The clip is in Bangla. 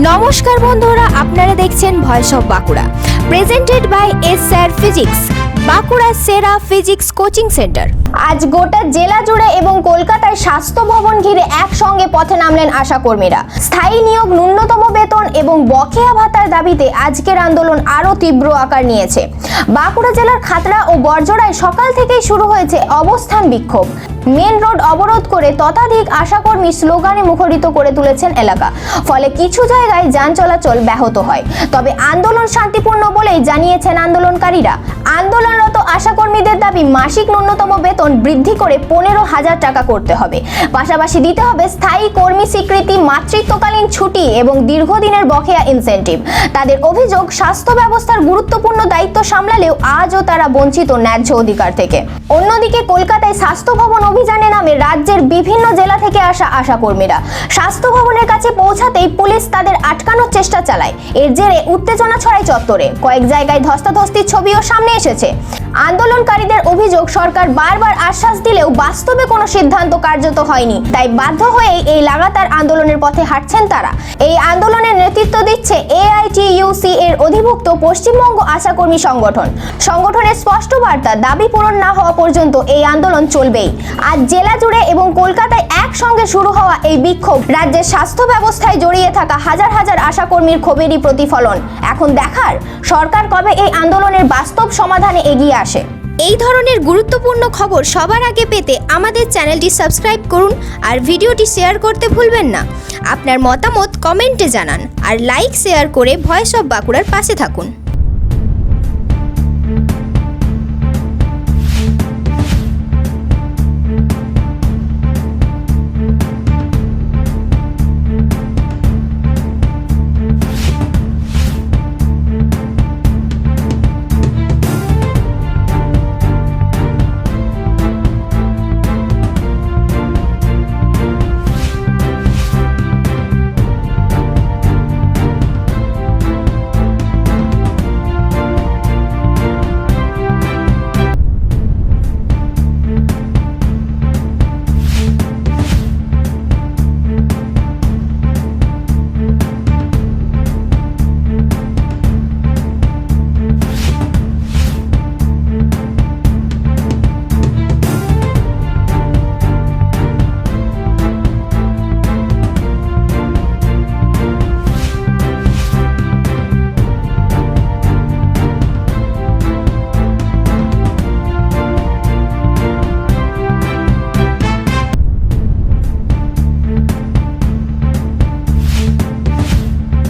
নমস্কার বন্ধুরা, আপনারা দেখছেন voice of Bankura, presented by S sir physics, Bankura সেরা ফিজিক্স কোচিং সেন্টার। আজ গোটা জেলা জুড়ে এবং কলকাতায় স্বাস্থ্য ভবন ঘিরে একসঙ্গে পথে নামলেন আশাকর্মীরা। স্থায়ী নিয়োগ, ন্যূনতম বেতন এবং বকেয়া ভাতার দাবিতে আজকের আন্দোলন আরও তীব্র আকার নিয়েছে। বাঁকুড়া জেলার খাতড়া ও বরজড়ায় সকাল থেকেই শুরু হয়েছে অবস্থান বিক্ষোভ। মেন রোড অবরোধ করে ততাধিক আশাকর্মী স্লোগানে মুখরিত করে তুলেছেন এলাকা, ফলে কিছু জায়গায় যান চলাচল ব্যাহত হয়। তবে আন্দোলন শান্তিপূর্ণ বলেই জানিয়েছেন আন্দোলনকারীরা। আন্দোলনরত আশাকর্মীদের দাবি মাসিক ন্যূনতম বেতন বৃদ্ধি করে 15,000 টাকা করতে হবে, পাশাপাশি দিতে হবে স্থায়ী কর্মী স্বীকৃতি, মাতৃত্বকালীন ছুটি এবং দীর্ঘদিনের বকেয়া ইনসেনটিভ। তাদের অভিযোগ, স্বাস্থ্য ব্যবস্থার গুরুত্বপূর্ণ দায়িত্ব সামলালেও আজও তারা বঞ্চিত ন্যায্য অধিকার থেকে। অন্যদিকে কলকাতায় স্বাস্থ্য ভবন অভিযানে নামে রাজ্যের বিভিন্ন জেলা থেকে আসা আশাকর্মীরা। স্বাস্থ্য ভবনের কাছে পৌঁছাতেই পুলিশ তাদের আটকানোর চেষ্টা চালায়। এর জেরে উত্তেজনা ছড়ায় চত্বরে, কয়েক জায়গায় ধস্তাধস্তির ছবিও সামনে এসেছে। আন্দোলনকারীদের অভিযোগ, সরকার বারবার আশ্বাস দিলেও বাস্তবে কোনো সিদ্ধান্ত কার্যত হয়নি, তাই বাধ্য হয়েই এই লাগাতার আন্দোলনের পথে হাঁটছেন তারা। এই আন্দোলনের নেতৃত্ব দিচ্ছে AITUC এর অধিভুক্ত পশ্চিমবঙ্গ আশাকর্মী সংগঠন। সংগঠনের স্পষ্ট বার্তা, দাবি পূরণ না হওয়া পর্যন্ত এই আন্দোলন চলবেই। আজ জেলা জুড়ে এবং কলকাতায় একসঙ্গে শুরু হওয়া এই বিক্ষোভ রাজ্যের স্বাস্থ্য ব্যবস্থায় জড়িয়ে থাকা হাজার হাজার আশাকর্মীর ক্ষোভেরই প্রতিফলন। এখন দেখার, সরকার কবে এই আন্দোলনের বাস্তব সমাধানে এগিয়ে আসে। এই ধরনের গুরুত্বপূর্ণ খবর সবার আগে পেতে আমাদের চ্যানেলটি সাবস্ক্রাইব করুন আর ভিডিওটি শেয়ার করতে ভুলবেন না। আপনার মতামত কমেন্টে জানান আর লাইক শেয়ার করে ভয়েস অফ বাঁকুড়ার পাশে থাকুন।